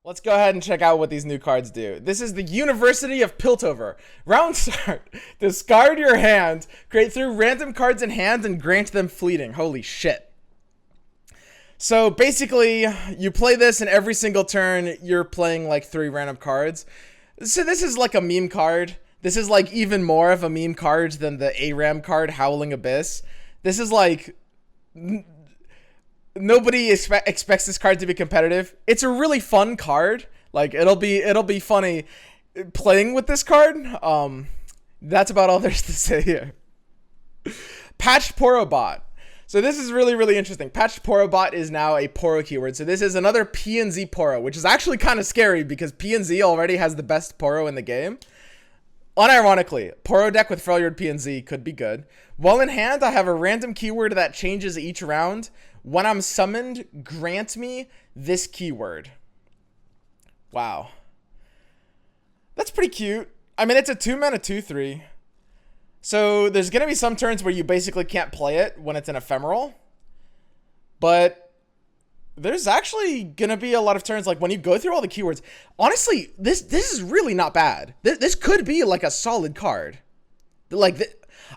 Let's go ahead and check out what these new cards do. This is the University of Piltover. Round start. Discard your hand, create 3 random cards in hand, and grant them fleeting. Holy shit. So basically, you play this, and every single turn, you're playing like 3 random cards. So this is like a meme card. This is like even more of a meme card than the ARAM card, Howling Abyss. This is like... Nobody expects this card to be competitive. It's a really fun card. Like it'll be funny playing with this card. That's about all there's to say here. Patched Poro Bot. So this is really interesting. Patched Poro Bot is now a Poro keyword. So this is another PNZ Poro, which is actually kind of scary because PNZ already has the best Poro in the game. Unironically, Poro deck with Freljord PNZ could be good. While in hand, I have a random keyword that changes each round. When I'm summoned, grant me this keyword. Wow. That's pretty cute. I mean, it's a 2-mana 2/3. So there's going to be some turns where you basically can't play it when it's an ephemeral. But there's actually going to be a lot of turns, like when you go through all the keywords. Honestly, this is really not bad. This could be like a solid card.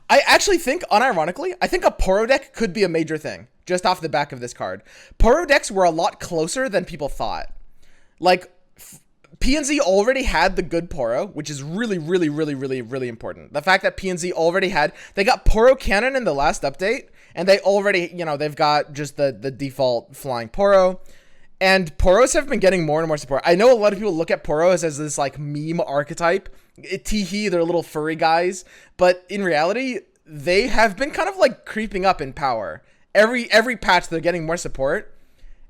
I actually think, unironically, I think a Poro deck could be a major thing, just off the back of this card. Poro decks were a lot closer than people thought. Like, PNZ already had the good Poro, which is really important. The fact that PNZ already had, they got Poro Cannon in the last update, and they already, they've got just the default flying Poro. And Poros have been getting more and more support. I know a lot of people look at Poros as this like meme archetype. Teehee, they're little furry guys. But in reality, they have been kind of like creeping up in power. Every patch, they're getting more support.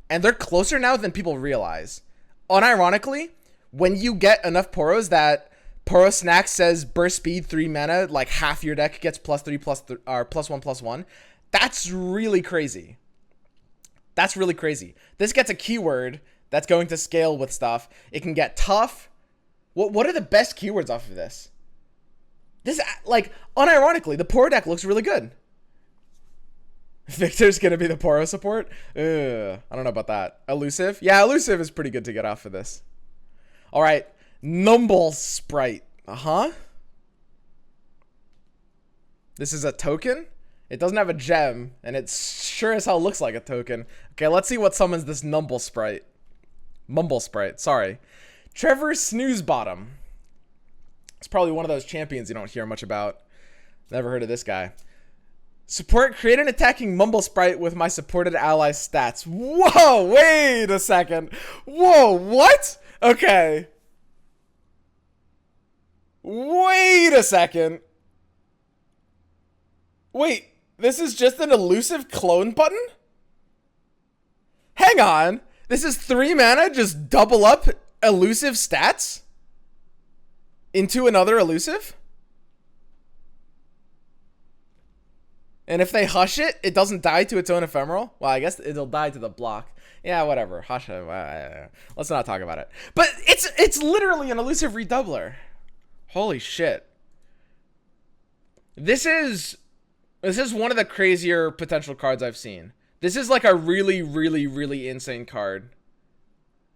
And they're closer now than people realize. Unironically, when you get enough Poros that Poro Snack says burst speed 3 mana, like half your deck gets +3/+1/+1, or +1/+1. That's really crazy. That's really crazy. This gets a keyword that's going to scale with stuff. It can get tough. What are the best keywords off of this? This, like, unironically, the Poro deck looks really good. Victor's going to be the Poro support? Ugh, I don't know about that. Elusive? Yeah, Elusive is pretty good to get off of this. All right. Numble Sprite. Uh-huh. This is a token? It doesn't have a gem, and it sure as hell looks like a token. Okay, let's see what summons this Mumble Sprite. Sorry. Trevor Snoozebottom. It's probably one of those champions you don't hear much about. Never heard of this guy. Support, create an attacking Mumble Sprite with my supported ally stats. Whoa, wait a second. Whoa, what? Okay. Wait a second. Wait. This is just an elusive clone button? Hang on. This is 3 mana, just double up elusive stats? Into another elusive? And if they hush it, it doesn't die to its own ephemeral? Well, I guess it'll die to the block. Yeah, whatever. Hush it. Let's not talk about it. But it's literally an elusive redoubler. Holy shit. This is one of the crazier potential cards I've seen. This is like a really insane card.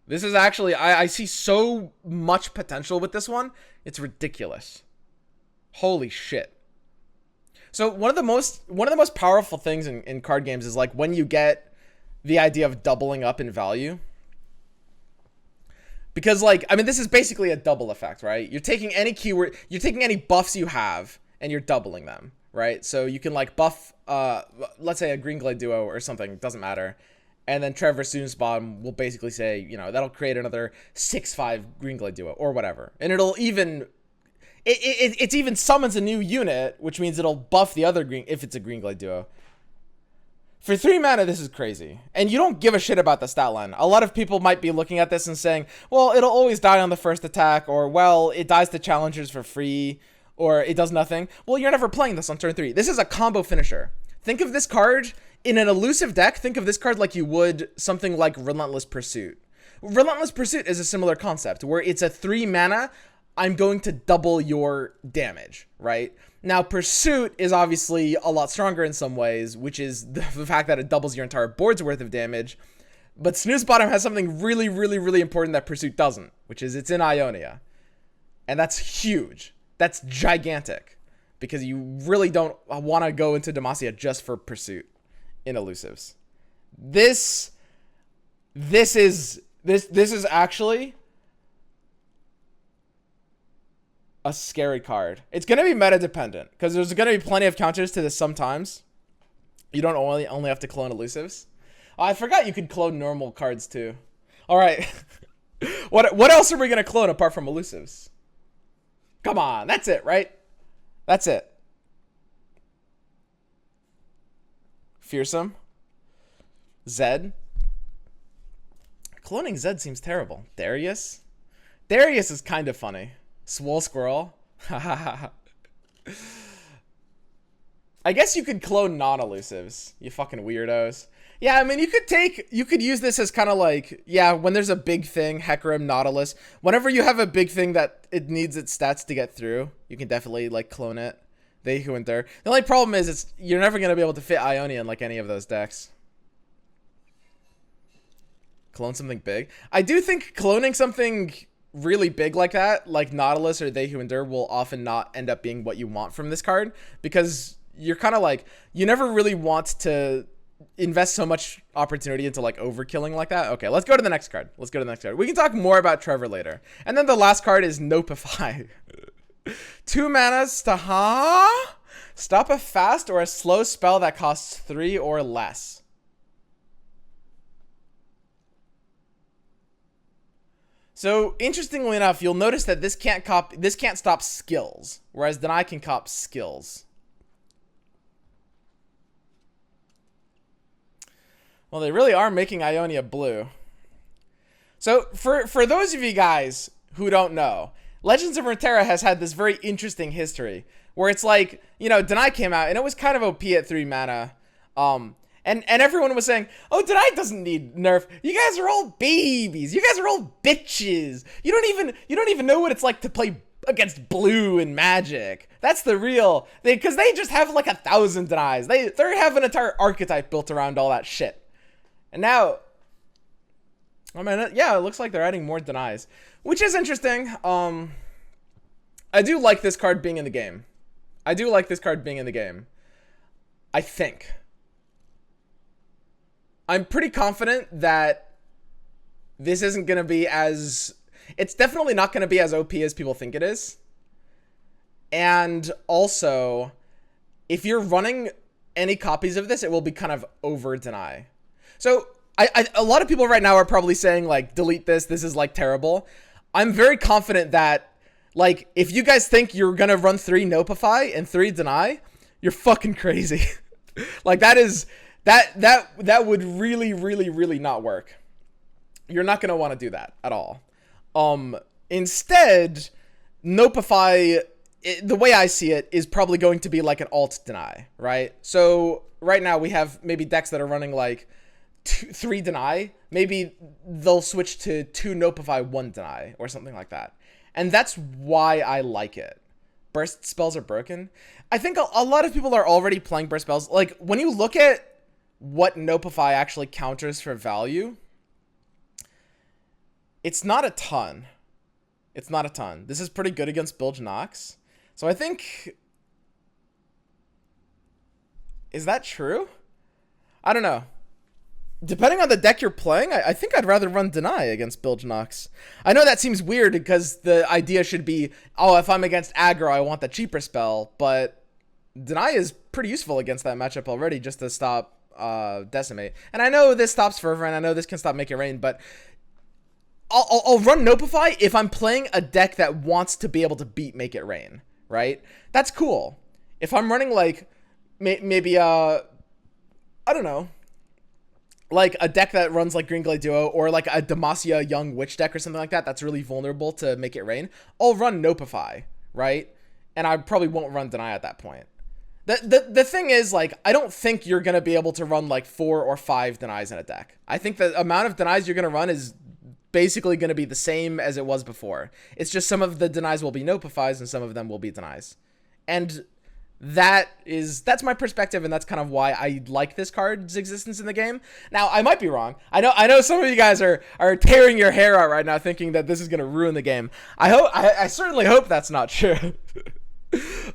This is actually, I see so much potential with this one. It's ridiculous. Holy shit. So one of the most powerful things in card games is like when you get the idea of doubling up in value. Because like, I mean, this is basically a double effect, right? You're taking any keyword, you're taking any buffs you have and you're doubling them. Right, so you can like buff, let's say a Green Glade duo or something, doesn't matter, and then Trevor Snoozebottom will basically say, that'll create another 6/5 Green Glade duo or whatever, and it'll even, it even summons a new unit, which means it'll buff the other green if it's a Green Glade duo. For 3 mana, this is crazy, and you don't give a shit about the stat line. A lot of people might be looking at this and saying, well, it'll always die on the first attack, or well, it dies to challengers for free. Or it does nothing. Well, you're never playing this on turn 3. This is a combo finisher. Think of this card in an elusive deck. Think of this card like you would something like Relentless Pursuit. Relentless Pursuit is a similar concept where it's a 3 mana. I'm going to double your damage, right? Now, Pursuit is obviously a lot stronger in some ways, which is the fact that it doubles your entire board's worth of damage. But Snooze Bottom has something really, really, really important that Pursuit doesn't, which is it's in Ionia. And that's huge. That's gigantic. Because you really don't want to go into Demacia just for Pursuit in elusives. This is actually a scary card. It's going to be meta dependent because there's going to be plenty of counters to this sometimes. You don't only have to clone elusives. Oh, I forgot you could clone normal cards too. All right. What else are we going to clone apart from elusives? Come on, that's it, right? That's it. Fearsome. Zed. Cloning Zed seems terrible. Darius? Darius is kind of funny. Swole Squirrel. I guess you could clone non-elusives. You fucking weirdos. Yeah, I mean, you could use this as kind of like, yeah, when there's a big thing, Hecarim, Nautilus, whenever you have a big thing that it needs its stats to get through, you can definitely, like, clone it. They who went there. The only problem is you're never going to be able to fit Ionia in, like, any of those decks. Clone something big. I do think cloning something really big like that, like Nautilus or They Who Endure, will often not end up being what you want from this card, because you're kind of like, you never really want to invest so much opportunity into like overkilling like that. Okay, let's go to the next card. We can talk more about Trevor later. And then the last card is Nopify. 2 manas to stop a fast or a slow spell that costs 3 or less. So interestingly enough, you'll notice that this can't stop skills, whereas Deny can cop skills. Well, they really are making Ionia blue. So for those of you guys who don't know, Legends of Runeterra has had this very interesting history where it's like, you know, Deny came out and it was kind of OP at 3 mana. And everyone was saying, oh, Deny doesn't need nerf. You guys are all babies. You guys are all bitches. You don't even know what it's like to play against blue in Magic. That's the real, because they just have like 1,000 Denies. They have an entire archetype built around all that shit. And now, I mean, yeah, it looks like they're adding more Denies, which is interesting. I do like this card being in the game. I think. I'm pretty confident that this isn't going to be as... It's definitely not going to be as OP as people think it is. And also, if you're running any copies of this, it will be kind of over Deny. So, a lot of people right now are probably saying, like, delete this. This is, like, terrible. I'm very confident that, like, if you guys think you're going to run 3 Nopify and 3 Deny, you're fucking crazy. Like, that is... That would really, really, really not work. You're not going to want to do that at all. Instead, Nopify, the way I see it, is probably going to be like an alt Deny, right? So right now we have maybe decks that are running like 3 Deny. Maybe they'll switch to 2 Nopify, 1 Deny, or something like that. And that's why I like it. Burst spells are broken. I think a lot of people are already playing burst spells. Like, when you look at what Nopify actually counters for value, it's not a ton. This is pretty good against Bilge Nox. So I think... Is that true? I don't know. Depending on the deck you're playing, I think I'd rather run Deny against Bilge Nox. I know that seems weird because the idea should be, oh, if I'm against aggro, I want the cheaper spell. But Deny is pretty useful against that matchup already, just to stop Decimate. And I know this stops Fervor, and I know this can stop Make It Rain, but I'll run Nopify if I'm playing a deck that wants to be able to beat Make It Rain, right? That's cool. If I'm running, like, maybe, I don't know, like a deck that runs like Green Glade Duo or like a Demacia Young Witch deck or something like that that's really vulnerable to Make It Rain, I'll run Nopify, right? And I probably won't run Deny at that point. The thing is, like, I don't think you're going to be able to run like 4 or 5 Denies in a deck. I think the amount of Denies you're going to run is basically going to be the same as it was before. It's just some of the Denies will be Nopifies and some of them will be Denies. And That's my perspective, and that's kind of why I like this card's existence in the game. Now, I might be wrong. I know some of you guys are tearing your hair out right now thinking that this is going to ruin the game. I certainly hope that's not true.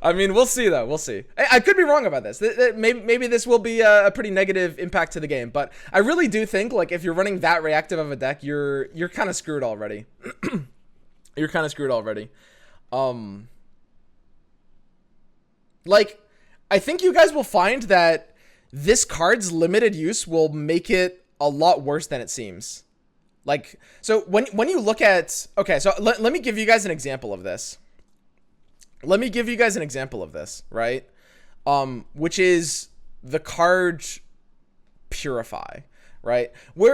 I mean, we'll see though. We'll see. I could be wrong about this. Maybe this will be a pretty negative impact to the game, but I really do think, like, if you're running that reactive of a deck, you're kind of screwed already. You're kind of screwed already. Like, I think you guys will find that this card's limited use will make it a lot worse than it seems. Like, so when you look at, okay, so let me give you guys an example of this. Right? Which is the card Purify, right? We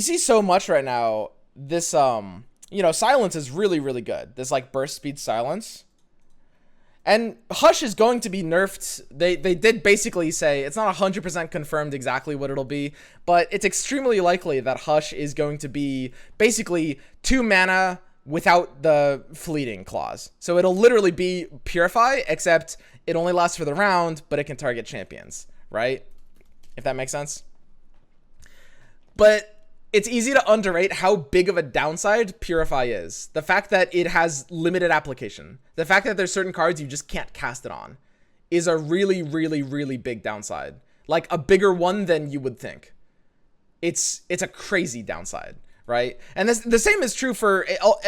see so much right now. This, Silence is really, really good. This, like, burst speed Silence. And Hush is going to be nerfed. They did basically say, it's not 100% confirmed exactly what it'll be, but it's extremely likely that Hush is going to be basically 2 mana without the fleeting clause. So it'll literally be Purify, except it only lasts for the round, but it can target champions, right? If that makes sense. But it's easy to underrate how big of a downside Purify is. The fact that it has limited application. The fact that there's certain cards you just can't cast it on is a really, really, really big downside. Like, a bigger one than you would think. It's a crazy downside, right? And the same is true for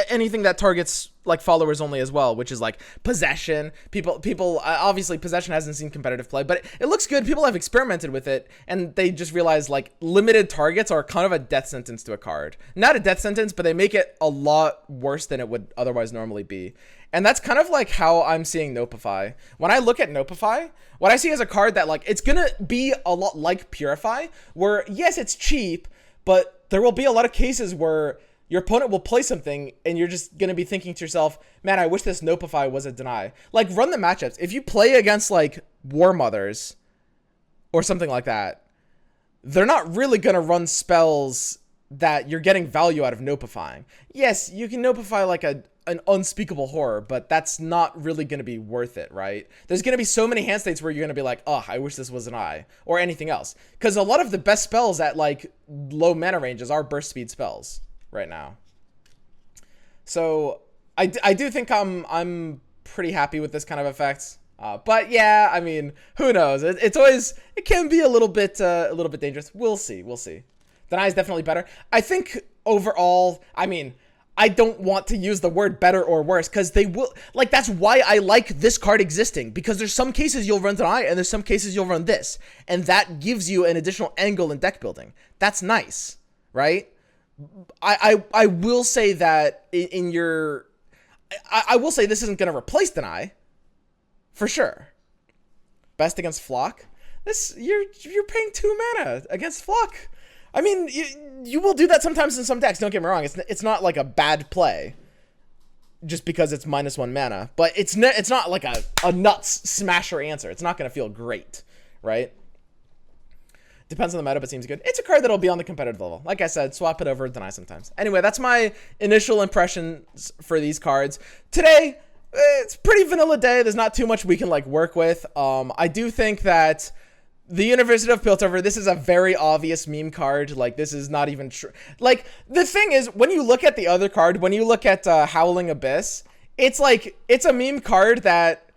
anything that targets, like, followers only as well, which is like Possession. People obviously Possession hasn't seen competitive play, but it looks good. People have experimented with it, and they just realized, like, limited targets are kind of a death sentence to a card. Not a death sentence, but they make it a lot worse than it would otherwise normally be. And that's kind of like how I'm seeing Nopify. When I look at Nopify, what I see is a card that, like, it's gonna be a lot like Purify, where yes, it's cheap, but there will be a lot of cases where your opponent will play something and you're just going to be thinking to yourself, man, I wish this Nopify was a deny. Like, run the matchups. If you play against, like, War Mothers or something like that, they're not really going to run spells that you're getting value out of Nopifying. Yes, you can Nopify, like, an unspeakable horror, but that's not really going to be worth it, right? There's going to be so many hand states where you're going to be like, oh, I wish this was an eye, or anything else. Because a lot of the best spells at, like, low mana ranges are burst speed spells right now. So I do think I'm pretty happy with this kind of effect. But yeah, I mean, who knows? It can be a little bit dangerous. We'll see. Deny is definitely better. I think overall, I mean, I don't want to use the word better or worse, because they will, like, that's why I like this card existing, because there's some cases you'll run Deny and there's some cases you'll run this, and that gives you an additional angle in deck building. That's nice, right? I will say that I will say this isn't going to replace Deny, for sure. Best against Flock. You're paying 2 mana against Flock. I mean, you will do that sometimes in some decks, don't get me wrong. It's not like a bad play just because it's -1 mana, but it's not like a nuts smasher answer. It's not going to feel great, right? Depends on the meta, but seems good. It's a card that'll be on the competitive level. Like I said, swap it over, Deny sometimes. Anyway, that's my initial impressions for these cards. Today, it's pretty vanilla day. There's not too much we can, like, work with. I do think that the University of Piltover, this is a very obvious meme card. Like, this is not even true. Like, the thing is, when you look at the other card, when you look at Howling Abyss, it's like, it's a meme card that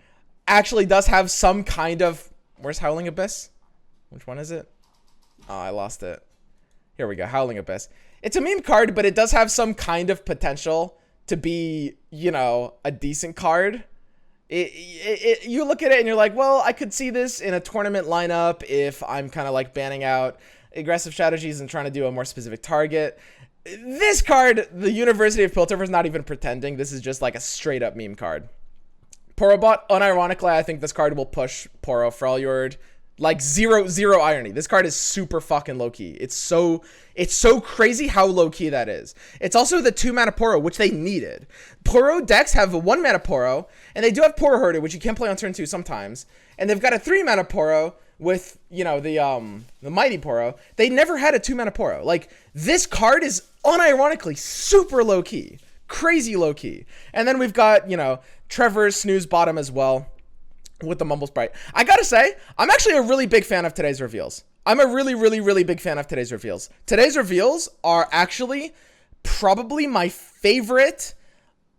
actually does have some kind of... Where's Howling Abyss? Which one is it? Oh, I lost it. Here we go, Howling Abyss. It's a meme card, but it does have some kind of potential to be, you know, a decent card. You look at it and you're like, well, I could see this in a tournament lineup if I'm kind of like banning out aggressive strategies and trying to do a more specific target. This card, the University of Piltover, is not even pretending. This is just like a straight up meme card. Porobot, unironically, I think this card will push Poro Freljord. Like, zero irony. This card is super fucking low-key. It's so crazy how low-key that is. It's also the 2-mana Poro, which they needed. Poro decks have a 1-mana Poro, and they do have Poro Herder, which you can play on turn 2 sometimes. And they've got a 3-mana Poro with, you know, the Mighty Poro. They never had a 2-mana Poro. Like, this card is unironically super low-key. crazy low key. And then we've got, you know, Trevor's snooze bottom as well with the Mumble Sprite. I gotta say, I'm actually a really big fan of today's reveals. I'm a really, really, really big fan of today's reveals. Today's reveals are actually probably my favorite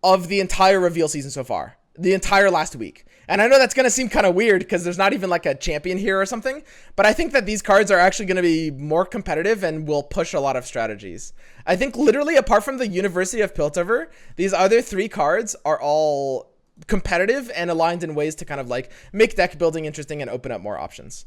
of the entire reveal season so far. The entire last week. And I know that's going to seem kind of weird because there's not even like a champion here or something, but I think that these cards are actually going to be more competitive and will push a lot of strategies. I think literally apart from the University of Piltover, these other 3 cards are all competitive and aligned in ways to kind of like make deck building interesting and open up more options.